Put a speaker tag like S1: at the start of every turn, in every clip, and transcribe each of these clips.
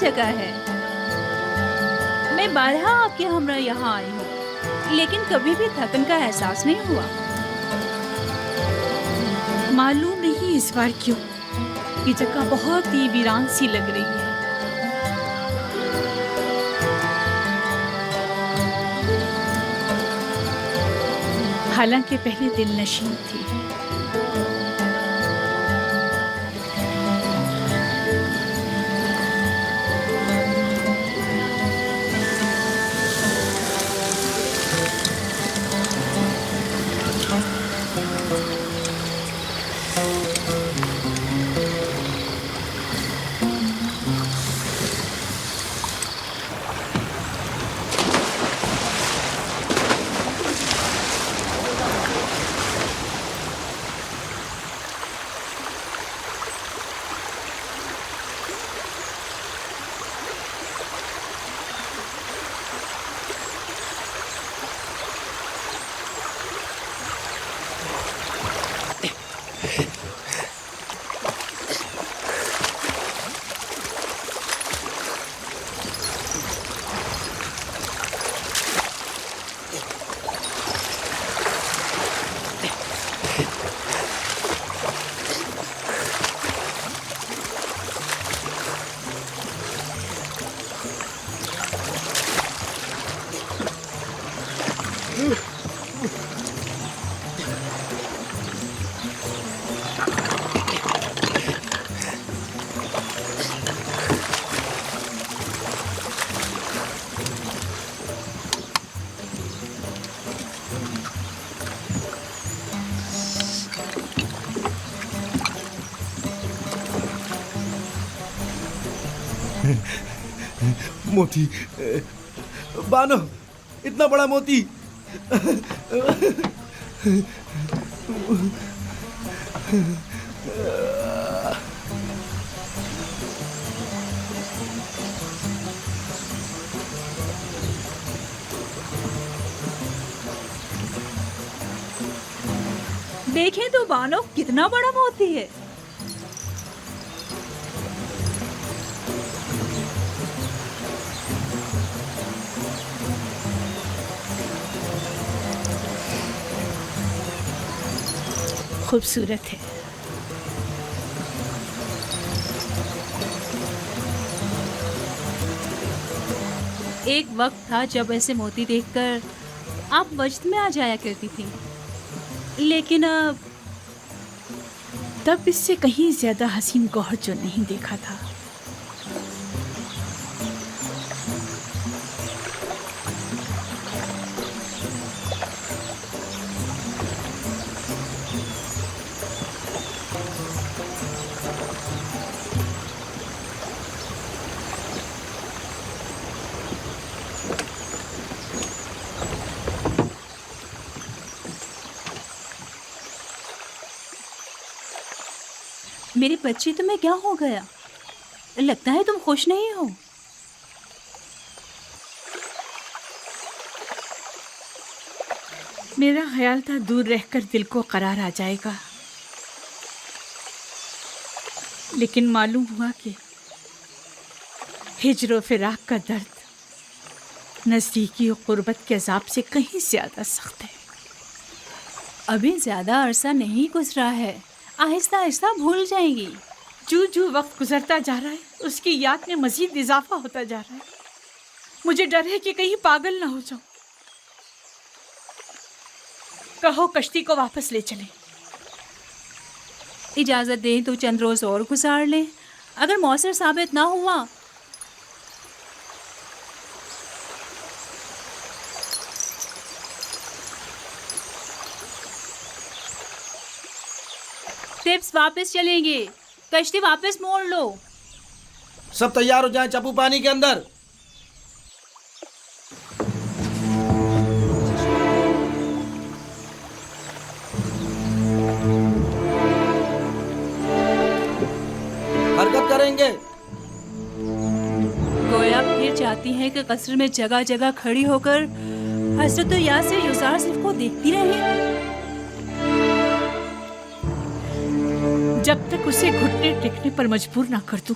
S1: جگہ ہے. میں بارہا آپ کے ہمراہ یہاں آئی ہوں لیکن کبھی بھی تھکن کا احساس نہیں ہوا.
S2: معلوم نہیں اس بار کیوں یہ جگہ بہت ہی ویران سی لگ رہی ہے. حالانکہ پہلے دل نشین تھی.
S3: موتی بانو، اتنا بڑا موتی.
S1: دیکھیں تو بانو کتنا بڑا موتی ہے.
S2: خوبصورت ہے.
S1: ایک وقت تھا جب ایسے موتی دیکھ کر آپ وجد میں آ جایا کرتی تھی لیکن اب
S2: تب اس سے کہیں زیادہ حسین گوہر جو نہیں دیکھا تھا.
S1: میری بچی تمہیں کیا ہو گیا؟ لگتا ہے تم خوش نہیں ہو.
S2: میرا خیال تھا دور رہ کر دل کو قرار آ جائے گا لیکن معلوم ہوا کہ ہجر و فراق کا درد نزدیکی و قربت کے عذاب سے کہیں زیادہ سخت ہے.
S1: ابھی زیادہ عرصہ نہیں گزرا ہے، آہستہ آہستہ بھول جائیں گی.
S2: جو وقت گزرتا جا رہا ہے اس کی یاد میں مزید اضافہ ہوتا جا رہا ہے. مجھے ڈر ہے کہ کہیں پاگل نہ ہو جاؤں. کہو کشتی کو واپس لے چلیں.
S1: اجازت دیں تو چند روز اور گزار لیں. اگر مؤثر ثابت نہ ہوا ٹپس واپس چلیں گے. کشتی واپس موڑ لو.
S3: سب تیار ہو جائیں، چپو پانی کے اندر. حرکت کریں گے.
S1: گویا پھر چاہتی ہیں کہ قصر میں جگہ جگہ کھڑی ہو کر حضرت یاسر یسار صرف کو دیکھتی رہے.
S2: جب تک اسے گھٹنے ٹیکنے پر مجبور نہ کر دوں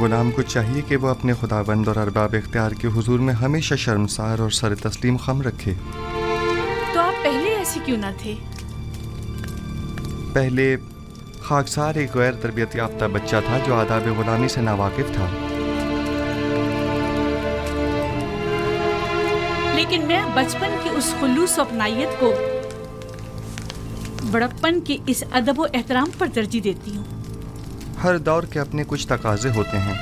S4: غلام کو چاہیے کہ وہ اپنے خداوند اور ارباب اختیار کے حضور میں ہمیشہ شرمسار اور سر تسلیم خم رکھے۔
S2: تو آپ پہلے ایسے کیوں نہ تھے؟
S4: پہلے خاکسار ایک غیر تربیت یافتہ بچہ تھا جو آداب غلامی سے ناواقف تھا۔
S2: لیکن میں بچپن کی اس خلوص و اپنائیت کو بڑپن کے اس ادب و احترام پر ترجیح دیتی ہوں۔
S4: ہر دور کے اپنے کچھ تقاضے ہوتے ہیں۔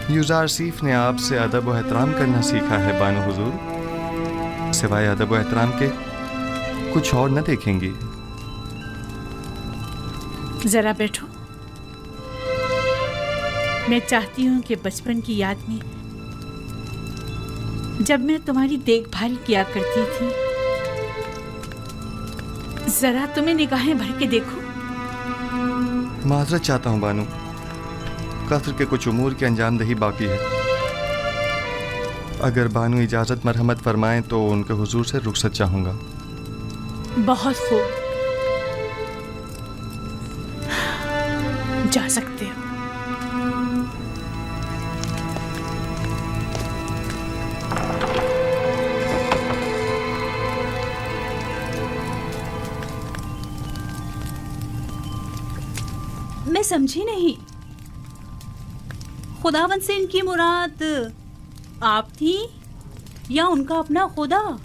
S4: یوزار سیف نے آپ سے ادب و احترام کرنا سیکھا ہے بانو حضور، سوائے ادب و احترام کے کچھ اور نہ دیکھیں گی۔
S2: ذرا بیٹھو، میں چاہتی ہوں کہ بچپن کی یاد میں جب میں تمہاری دیکھ بھال کیا کرتی تھی، ذرا تمہیں نگاہیں بھر کے دیکھو۔
S4: معذرت چاہتا ہوں بانو، قصر کے کچھ امور کی انجام دہی باقی ہے۔ اگر بانو اجازت مرحمت فرمائیں تو ان کے حضور سے رخصت چاہوں گا۔
S2: بہت خوب، جا سکتے ہو۔
S1: میں سمجھی نہیں، خداوند سے ان کی مراد آپ تھی یا ان کا اپنا خدا؟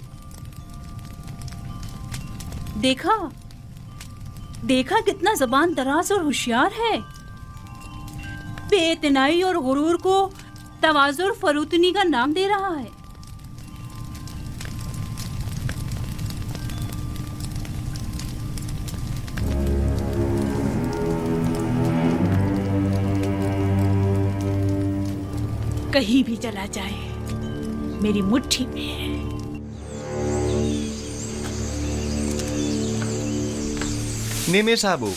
S1: دیکھا کتنا زبان دراز اور ہوشیار ہے، بے اعتنائی اور غرور کو تواضع اور فروتنی کا نام دے رہا ہے۔
S2: کہیں بھی چلا جائے میری مٹھی میں ہے۔
S4: نیمے صاحبو،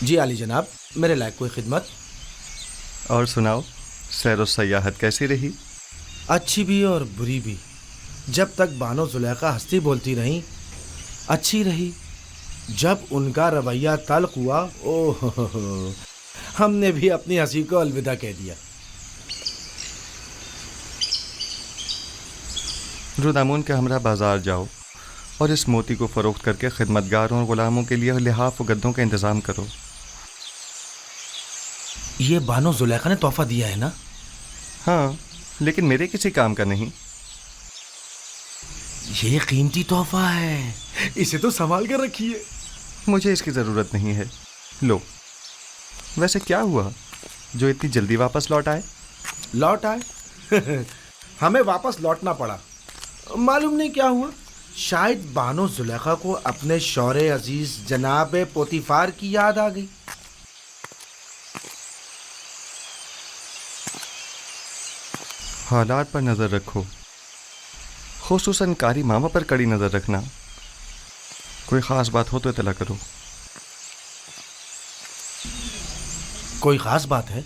S3: جی عالی جناب، میرے لائق کوئی خدمت؟
S4: اور سناؤ، سیر و سیاحت کیسی رہی؟
S3: اچھی بھی اور بری بھی۔ جب تک بانو زلیخا ہستی بولتی رہیں اچھی رہی، جب ان کا رویہ تلخ ہوا ہم نے بھی اپنی ہنسی کو الوداع کہہ دیا۔
S4: رودامون کے ہمراہ بازار جاؤ اور اس موتی کو فروخت کر کے خدمتگاروں اور غلاموں کے لیے لحاف و گدوں کا انتظام کرو۔
S3: یہ بانو زلیخا نے تحفہ دیا ہے نا؟
S4: ہاں، لیکن میرے کسی کام کا نہیں۔
S3: یہ قیمتی تحفہ ہے، اسے تو سنبھال کر رکھیے۔
S4: مجھے اس کی ضرورت نہیں ہے، لو۔ ویسے کیا ہوا جو اتنی جلدی واپس لوٹ آئے؟
S3: لوٹ آئے؟ ہمیں واپس لوٹنا پڑا، معلوم نہیں کیا ہوا۔ شاید بانو زلیخا کو اپنے شوہر عزیز جناب پوتیفار کی یاد آ گئی۔
S4: حالات پر نظر رکھو، خصوصاً کاری ماما پر کڑی نظر رکھنا۔ کوئی خاص بات ہو تو اطلاع کرو۔
S3: کوئی خاص بات ہے؟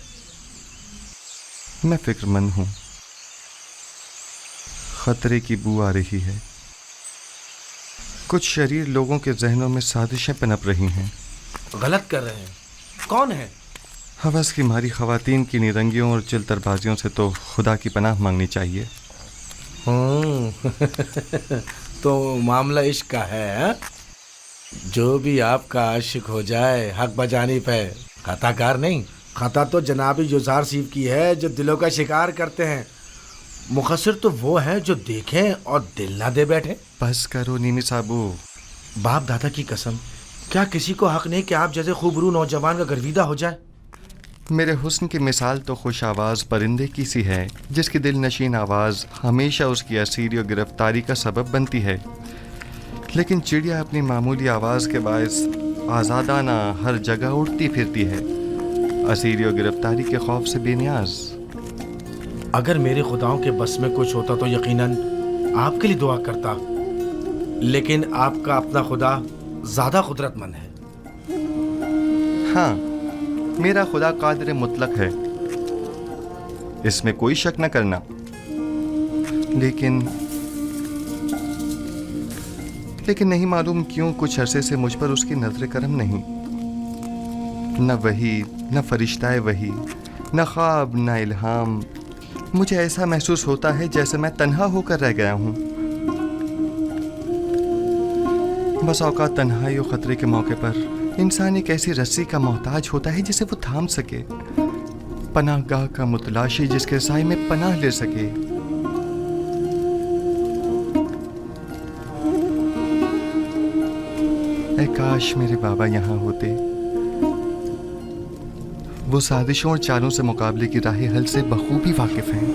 S4: میں فکر مند ہوں، خطرے کی بو آ رہی ہے۔ کچھ شریر لوگوں کے ذہنوں میں سازشیں پنپ رہی ہیں۔
S3: غلط کر رہے ہیں؟ کون ہے؟
S4: ہوس کی ماری خواتین کی نیرنگیوں اور چلتر بازیوں سے تو خدا کی پناہ مانگنی چاہیے۔
S3: تو معاملہ عشق کا ہے ہاں؟ جو بھی آپ کا عاشق ہو جائے حق بجانب ہے، خطا کار نہیں۔ خطا تو جناب یوزار سیف کی ہے جو دلوں کا شکار کرتے ہیں، مقصر تو وہ ہیں جو دیکھیں اور دل نہ دے بیٹھے۔
S4: بس کرو نیمی صاحبو۔
S3: باپ دادا کی قسم، کیا کسی کو حق نہیں کہ آپ جیسے خوبرو نوجوان کا گرویدہ ہو جائے؟
S4: میرے حسن کی مثال تو خوش آواز پرندے کی سی ہے جس کی دل نشین آواز ہمیشہ اس کی اسیری و گرفتاری کا سبب بنتی ہے، لیکن چڑیا اپنی معمولی آواز کے باعث آزادانہ ہر جگہ اڑتی پھرتی ہے، اسیری و گرفتاری کے خوف سے بے نیاز۔
S3: اگر میرے خداؤں کے بس میں کچھ ہوتا تو یقیناً آپ کے لیے دعا کرتا، لیکن آپ کا اپنا خدا زیادہ قدرت مند ہے۔
S4: ہاں، میرا خدا قادر مطلق ہے، اس میں کوئی شک نہ کرنا، لیکن لیکن نہیں معلوم کیوں کچھ عرصے سے مجھ پر اس کی نظر کرم نہیں. نہ وحی، نہ فرشتہ وحی، نہ خواب، نہ الہام. مجھے ایسا محسوس ہوتا ہے جیسے میں تنہا ہو کر رہ گیا ہوں. بس اوقات تنہائی و خطرے کے موقع پر انسان ایک ایسی رسی کا محتاج ہوتا ہے جسے وہ تھام سکے، پناہ گاہ کا متلاشی جس کے سائے میں پناہ لے سکے. اے کاش میرے بابا یہاں ہوتے. وہ سازشوں اور چالوں سے مقابلے کی راہ حل سے بخوبی واقف ہیں.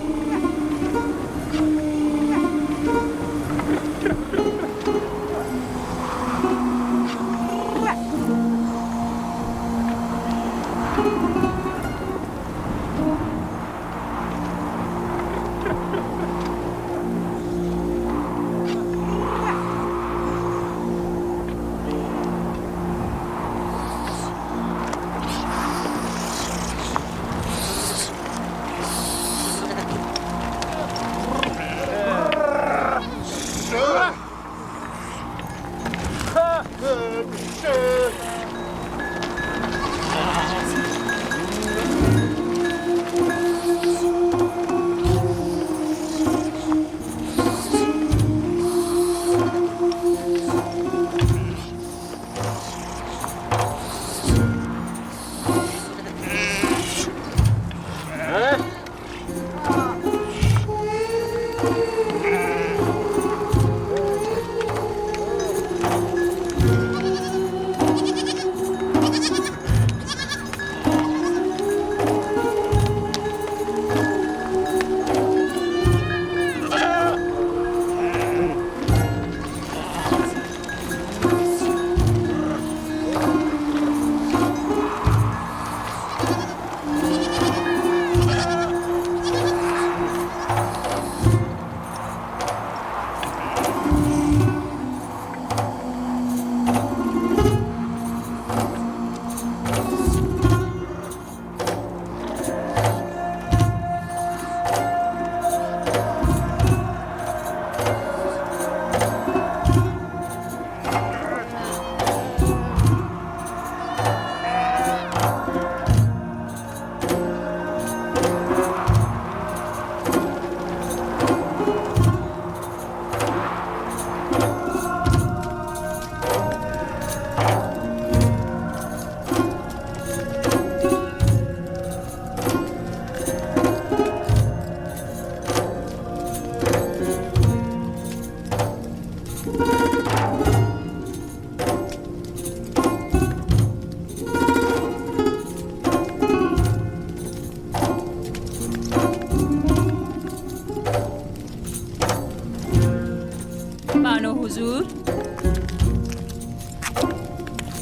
S1: حضور،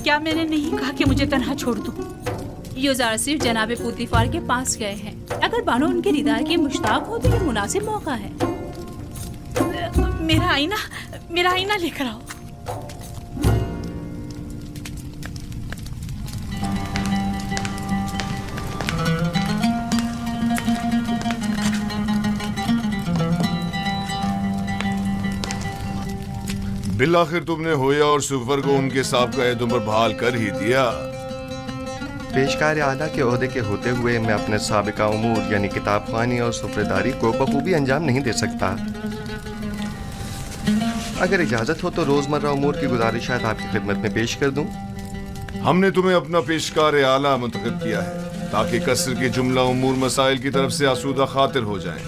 S2: کیا میں نے نہیں کہا کہ مجھے تنہا چھوڑ دو؟
S1: یوزار صرف جناب پوتیفار کے پاس گئے ہیں. اگر بانو ان کے دیدار کے مشتاق ہو تو یہ مناسب موقع ہے.
S2: میرا آئینہ لے کر آؤ.
S5: بالآخر تم نے ہویا اور سفر کو ان کے سابقہ عہدوں پر بحال کر ہی دیا.
S4: پیشکار اعلیٰ کے عہدے کے ہوتے ہوئے میں اپنے سابقہ امور یعنی کتاب خوانی اور سفرےداری کو بخوبی انجام نہیں دے سکتا. اگر اجازت ہو تو روزمرہ امور کی گزارشات آپ کی خدمت میں پیش کر دوں.
S5: ہم نے تمہیں اپنا پیشکار اعلیٰ منتخب کیا ہے تاکہ قصر کے جملہ امور مسائل کی طرف سے آسودہ خاطر ہو جائیں.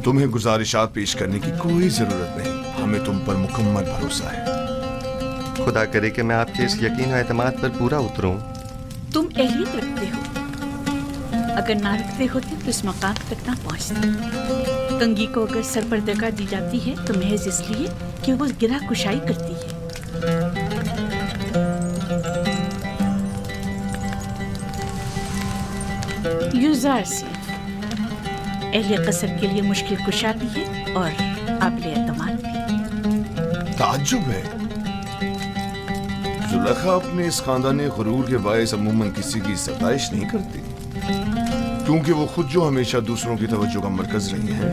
S5: تمہیں گزارشات پیش کرنے کی کوئی ضرورت نہیں. ہمیں تم پر مکمل بھروسہ ہے.
S4: خدا کرے کہ میں آپ کے اس یقین و اعتماد پر پورا اتروں.
S2: تم اہلیت رکھتے ہو، اگر نہ رکھتے ہوتے تو اس مقام تک نہ پہنچتے. کنگھی کو اگر سر پر دگا دی جاتی ہے تو محض اس لیے کہ وہ گرہ کشائی کرتی ہے. یوزار صرف اہل قصر کے لیے مشکل کشا بھی ہے اور قابل اعتماد بھی.
S5: تعجب ہے، زلیخا اپنے اس خاندانی غرور کے باعث عموماً کسی کی ستائش نہیں کرتی، کیونکہ وہ خود جو ہمیشہ دوسروں کی توجہ کا مرکز رہی ہیں.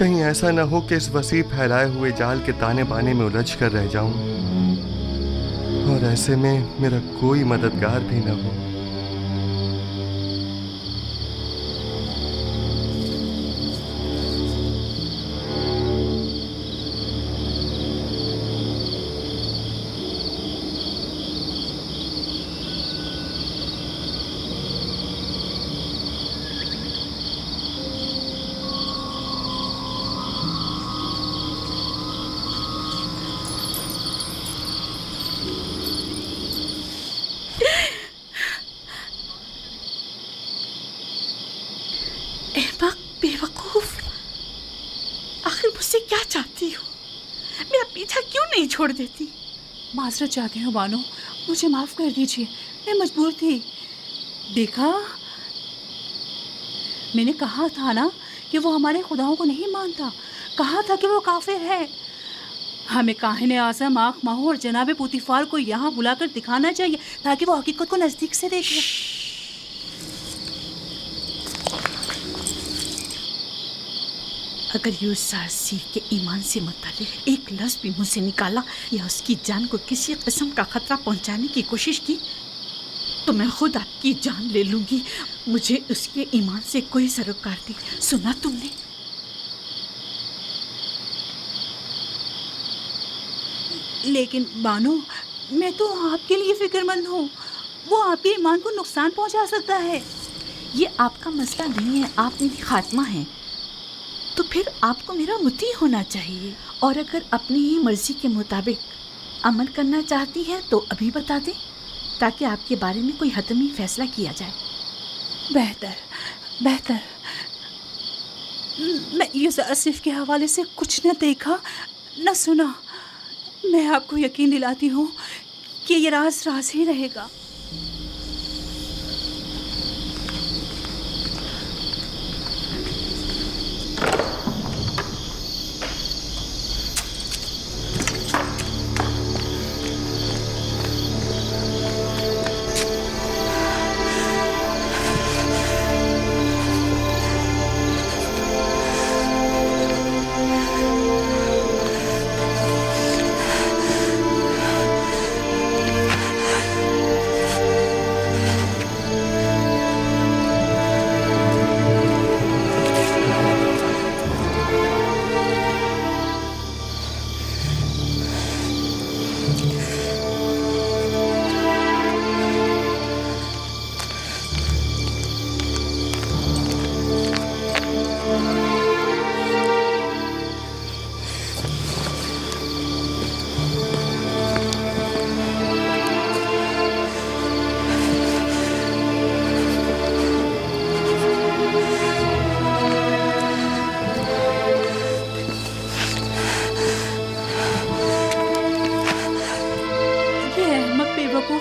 S4: کہیں ایسا نہ ہو کہ اس وسیع پھیلائے ہوئے جال کے تانے بانے میں الجھ کر رہ جاؤں اور ایسے میں میرا کوئی مددگار بھی نہ ہو۔
S2: احمق، بے وقوف، آخر مجھ سے کیا چاہتی ہو؟ میرا پیچھا کیوں نہیں چھوڑ دیتی؟
S1: معذرت چاہتی ہوں بانو، مجھے معاف کر دیجیے، میں مجبور تھی۔ دیکھا، میں نے کہا تھا نا کہ وہ ہمارے خداؤں کو نہیں مانتا، کہا تھا کہ وہ کافر ہے۔ ہمیں کاہن اعظم آنکھ ماہو اور جناب پوتیفار کو یہاں بلا کر دکھانا چاہیے تاکہ وہ حقیقت کو نزدیک سے دیکھ لیں۔
S2: اگر یوسارسیف کے ایمان سے متعلق ایک لفظ بھی منہ سے نکالا یا اس کی جان کو کسی قسم کا خطرہ پہنچانے کی کوشش کی تو میں خود آپ کی جان لے لوں گی۔ مجھے اس کے ایمان سے کوئی سروکار نہیں، سنا تم نے؟
S1: لیکن بانو، میں تو آپ کے لیے فکر مند ہوں، وہ آپ کے ایمان کو نقصان پہنچا سکتا ہے۔
S2: یہ آپ کا مسئلہ نہیں ہے، آپ میری خاتمہ ہیں، تو پھر آپ کو میرا مطیع ہونا چاہیے، اور اگر اپنی ہی مرضی کے مطابق عمل کرنا چاہتی ہیں تو ابھی بتا دیں تاکہ آپ کے بارے میں کوئی حتمی فیصلہ کیا جائے۔
S1: بہتر۔ میں یوسف کے حوالے سے کچھ نہ دیکھا نہ سنا۔ میں آپ کو یقین دلاتی ہوں کہ یہ راز راز ہی رہے گا۔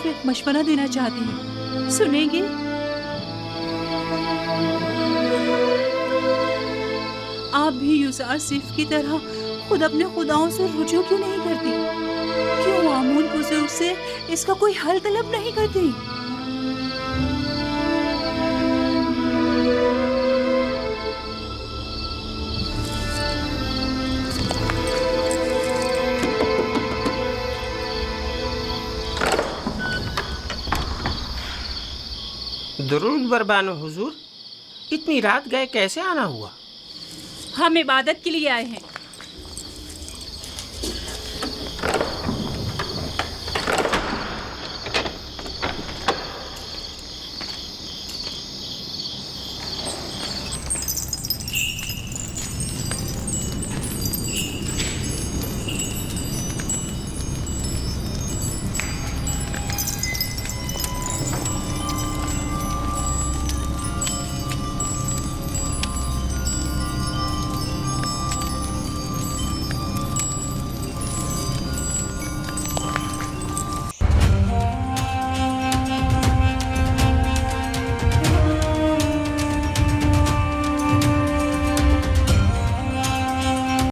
S1: ایک مشورہ دینا چاہتی ہوں، سنیں گے؟ آپ بھی یوسارسیف کی طرح خود اپنے خداؤں سے رجوع کیوں نہیں کرتی؟ کیوں آمون بزرگ سے اس کا کوئی حل طلب نہیں کرتی؟
S6: درود بر بانو حضور، اتنی رات گئے کیسے آنا ہوا؟
S1: ہم عبادت کے لیے آئے ہیں۔